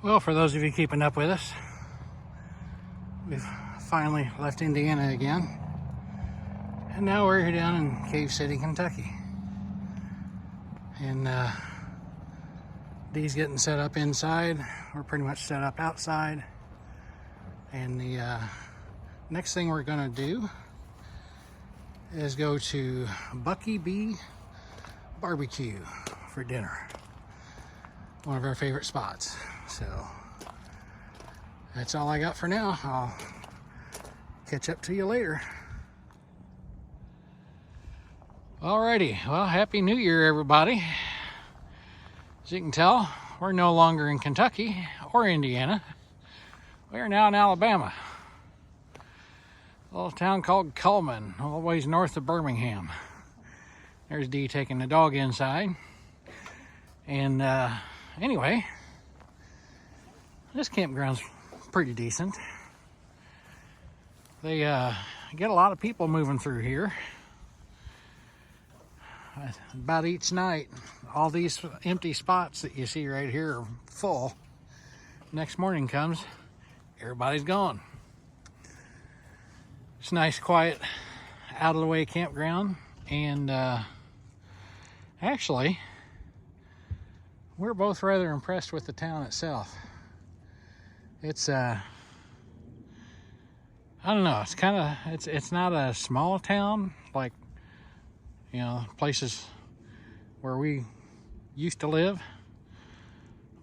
Well, for those of you keeping up with us, we've finally left Indiana again. And now we're here down in Cave City, Kentucky. And Dee's getting set up inside. We're pretty much set up outside. And the next thing we're gonna do is go to Bucky B Barbecue for dinner. One of our favorite spots. So that's all I got for now. I'll catch up to you later. Alrighty, well, Happy New Year, everybody. As you can tell, we're no longer in Kentucky or Indiana. We are now in Alabama. A little town called Cullman, all the ways north of Birmingham. There's Dee taking the dog inside. And anyway, this campground's pretty decent. They get a lot of people moving through here. About each night, all these empty spots that you see right here are full. Next morning comes, everybody's gone. It's a nice, quiet, out of the way campground. And actually, we're both rather impressed with the town itself. It's I don't know, it's not a small town like, you know, places where we used to live,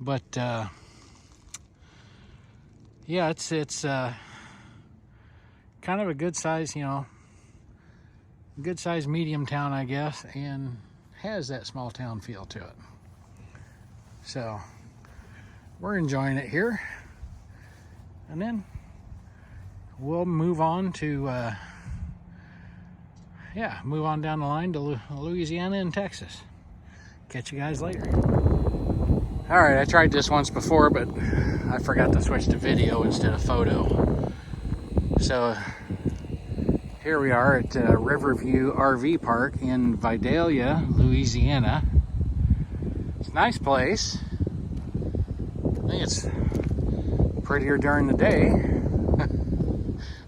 but yeah, it's kind of a good size, you know, good size medium town, I guess, and has that small town feel to it. So we're enjoying it here, and then we'll move on to move on down the line to Louisiana and Texas. Catch you guys later. All right, I tried this once before, but I forgot to switch to video instead of photo. So here we are at Riverview RV Park in Vidalia, Louisiana. It's a nice place. I think it's prettier during the day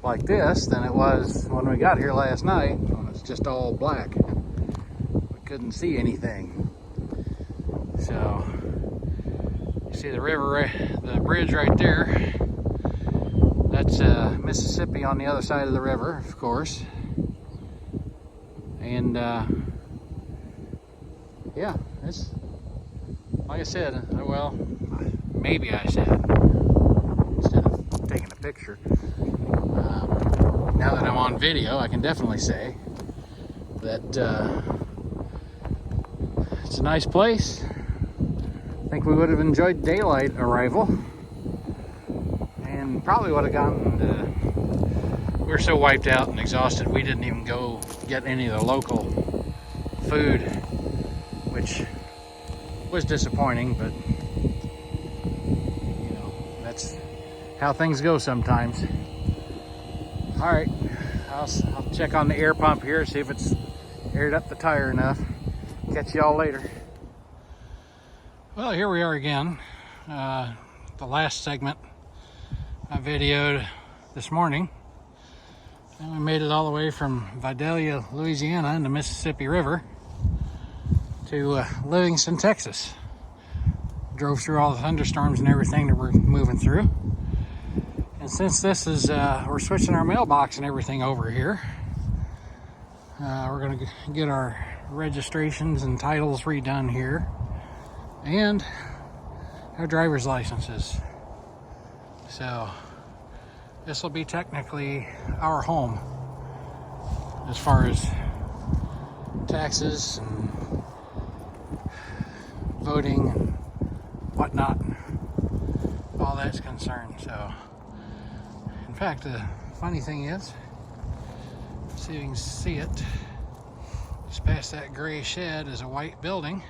like this than it was when we got here last night. It's just all black. We couldn't see anything. So you see the river, the bridge right there. That's Mississippi on the other side of the river, of course. And yeah, it's like I said, well, maybe I said instead of taking a picture. Now that I'm on video, I can definitely say that it's a nice place. I think we would have enjoyed daylight arrival, and probably would have gotten we were so wiped out and exhausted we didn't even go get any of the local food, which was disappointing, but you know, that's how things go sometimes. All right, I'll check on the air pump here, see if it's aired up the tire enough. Catch y'all later. Well, here we are again. The last segment I videoed this morning. And we made it all the way from Vidalia, Louisiana, in the Mississippi River to Livingston, Texas. Drove through all the thunderstorms and everything that we're moving through. And since this is, we're switching our mailbox and everything over here, we're going to get our registrations and titles redone here, and our driver's licenses. So this will be technically our home as far as taxes and voting and whatnot, all that's concerned. So in fact, the funny thing is, see if you can see it, just past that gray shed is a white building,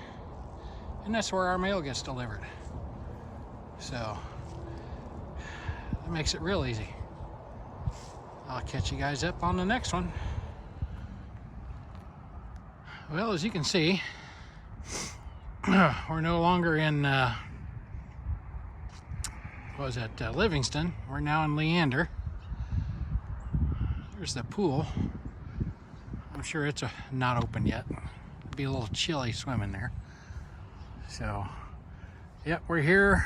and that's where our mail gets delivered. So that makes it real easy. I'll catch you guys up on the next one. Well, as you can see, we're no longer in was at Livingston. We're now in Leander. There's the pool. I'm sure it's not open yet. It'd be a little chilly swimming there. So, yep, we're here.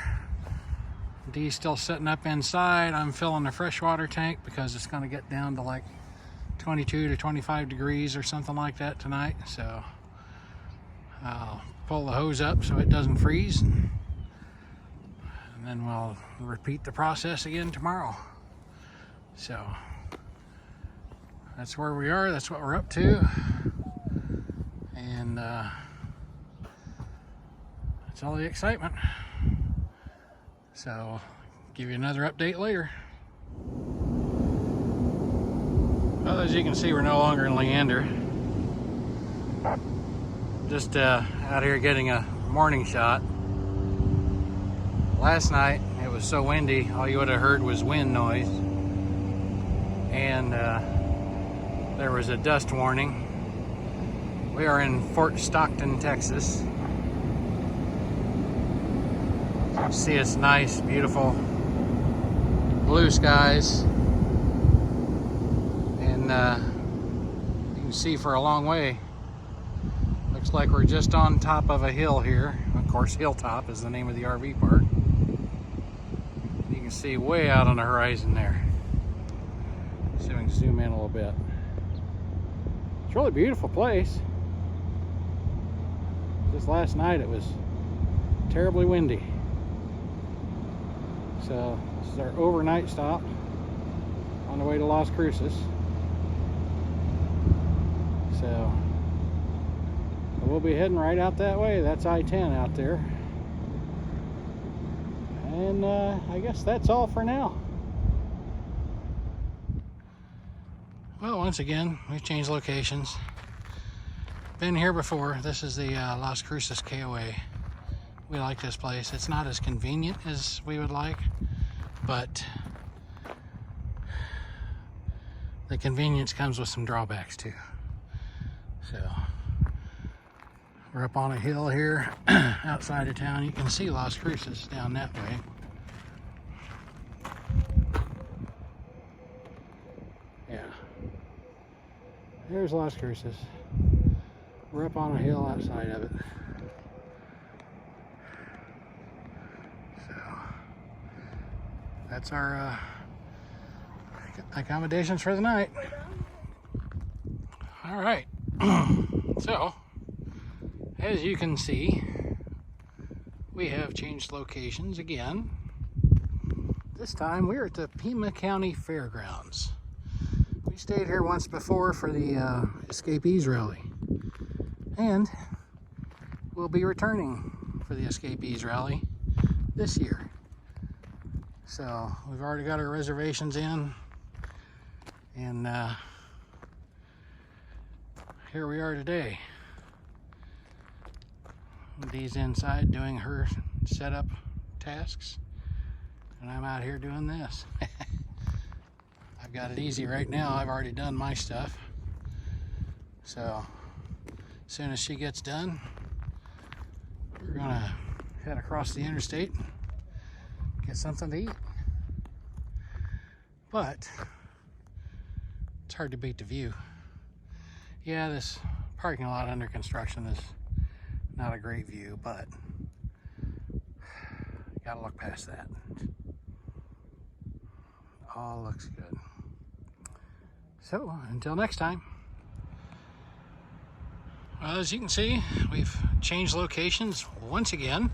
Dee's still sitting up inside. I'm filling the freshwater tank because it's going to get down to like 22 to 25 degrees or something like that tonight. So I'll pull the hose up so it doesn't freeze. And then we'll repeat the process again tomorrow. So that's where we are. That's what we're up to. And that's all the excitement. So, give you another update later. Well, as you can see, we're no longer in Leander. Just out here getting a morning shot. Last night, it was so windy, all you would have heard was wind noise. And there was a dust warning. We are in Fort Stockton, Texas. See, it's nice, beautiful blue skies, and you can see for a long way. Looks like we're just on top of a hill here. Of course, Hilltop is the name of the RV park. You can see way out on the horizon there. See if we can zoom in a little bit. It's a really beautiful place. Just last night it was terribly windy. So this is our overnight stop on the way to Las Cruces. So we'll be heading right out that way. That's I-10 out there. And I guess that's all for now. Well, once again, we've changed locations. Been here before. This is the Las Cruces KOA. We like this place. It's not as convenient as we would like, but the convenience comes with some drawbacks too. So we're up on a hill here outside of town. You can see Las Cruces down that way. Yeah, there's Las Cruces. We're up on a hill outside of it. That's our accommodations for the night. All right. So, as you can see, we have changed locations again. This time we're at the Pima County Fairgrounds. We stayed here once before for the Escapees Rally. And we'll be returning for the Escapees Rally this year. So we've already got our reservations in, and here we are today. Dee's inside doing her setup tasks, and I'm out here doing this. I've got it easy right now. I've already done my stuff. So as soon as she gets done, we're gonna head across the interstate, get something to eat. But it's hard to beat the view. Yeah, this parking lot under construction is not a great view, but you gotta look past that. All looks good. So until next time. Well, as you can see, we've changed locations once again.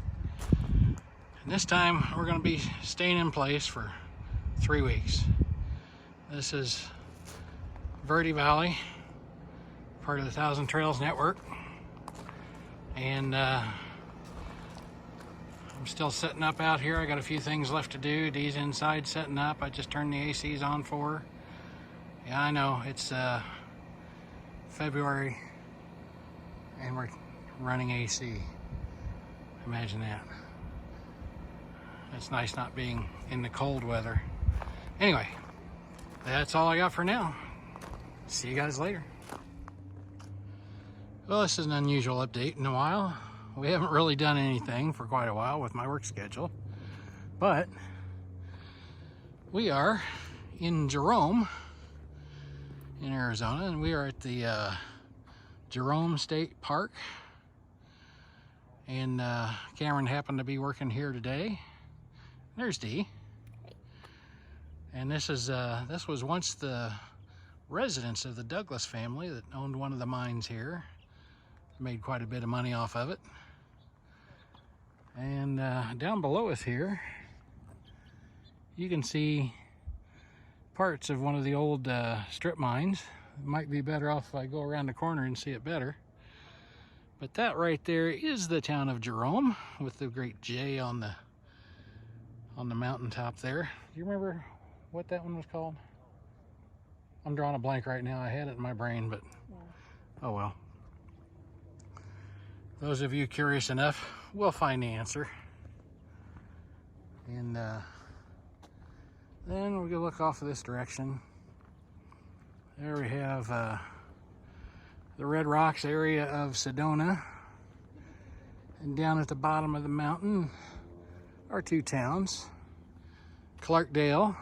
And this time we're going to be staying in place for 3 weeks. This is Verde Valley, part of the Thousand Trails Network. And I'm still setting up out here. I got a few things left to do. Dee's inside setting up. I just turned the ACs on for her. Yeah, I know, it's February and we're running AC. Imagine that. It's nice not being in the cold weather. Anyway, that's all I got for now. See you guys later. Well, this is an unusual update in a while. We haven't really done anything for quite a while with my work schedule, but We are in Jerome in Arizona, and we are at the Jerome State Park. And Cameron happened to be working here today. There's Dee. And this was once the residence of the Douglas family that owned one of the mines here. Made quite a bit of money off of it. And down below us here, you can see parts of one of the old strip mines. It might be better off if I go around the corner and see it better. But that right there is the town of Jerome, with the great J on the mountaintop there. Do you remember what that one was called? I'm drawing a blank right now. I had it in my brain, but oh well. Those of you curious enough will find the answer. And then we're gonna look off of this direction. There we have the Red Rocks area of Sedona. And down at the bottom of the mountain are two towns. Clarkdale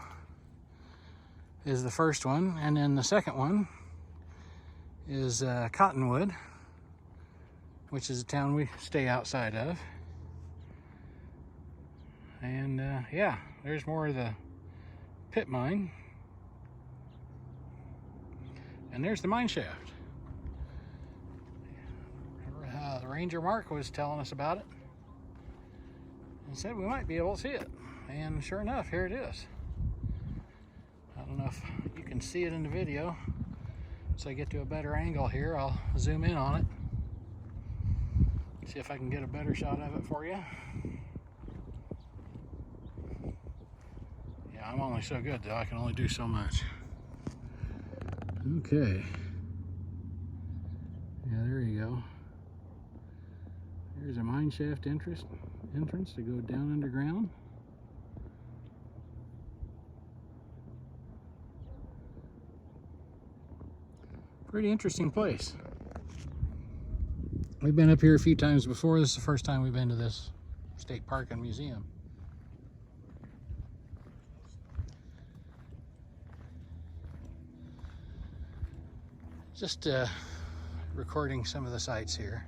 is the first one, and then the second one is Cottonwood, which is a town we stay outside of. And yeah, there's more of the pit mine. And there's the mine shaft. The Ranger Mark was telling us about it and said we might be able to see it. And sure enough, here it is. I don't know if you can see it in the video. So I get to a better angle here, I'll zoom in on it. See if I can get a better shot of it for you. Yeah, I'm only so good though. I can only do so much. Okay. Yeah, there you go. There's a mine shaft entrance to go down underground. Pretty interesting place. We've been up here a few times before. This is the first time we've been to this state park and museum. Just recording some of the sights here.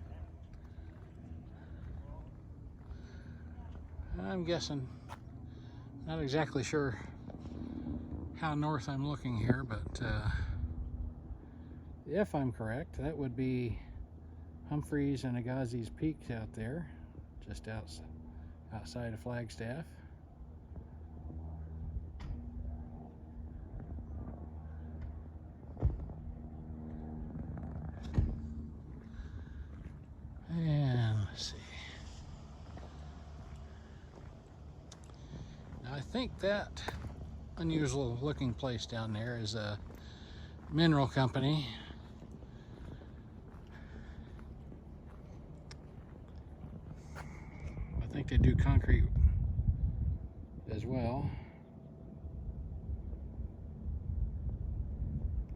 I'm guessing, not exactly sure how north I'm looking here, but if I'm correct, that would be Humphreys and Agassiz Peaks out there, just outside of Flagstaff. And let's see. Now I think that unusual looking place down there is a mineral company. I think they do concrete as well,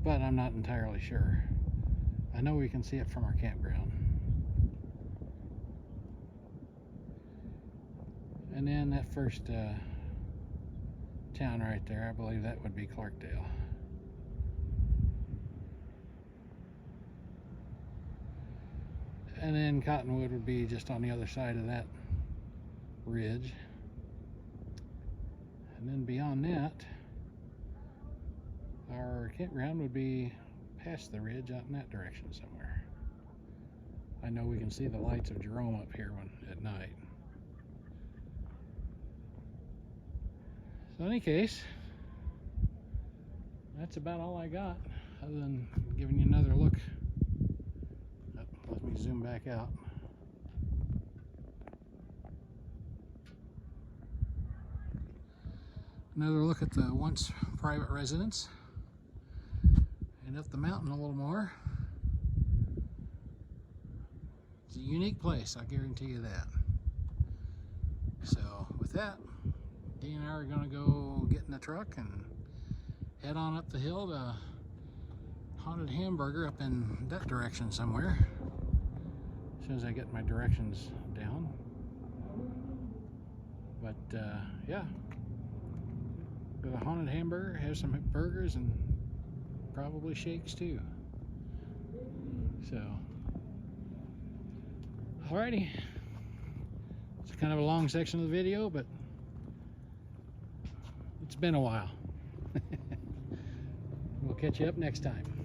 but I'm not entirely sure. I know we can see it from our campground. And then that first town right there, I believe that would be Clarkdale. And then Cottonwood would be just on the other side of that ridge. And then beyond that, our campground would be past the ridge out in that direction somewhere. I know we can see the lights of Jerome up here at night. So in any case, that's about all I got, other than giving you another look. Let me zoom back out. Another look at the once private residence. And up the mountain a little more. It's a unique place, I guarantee you that. So with that, Dee and I are going to go get in the truck and head on up the hill to Haunted Hamburger up in that direction somewhere. As soon as I get my directions down. But yeah, Go to Haunted Hamburger, have some burgers and probably shakes too. So, alrighty. It's kind of a long section of the video, but it's been a while. We'll catch you up next time.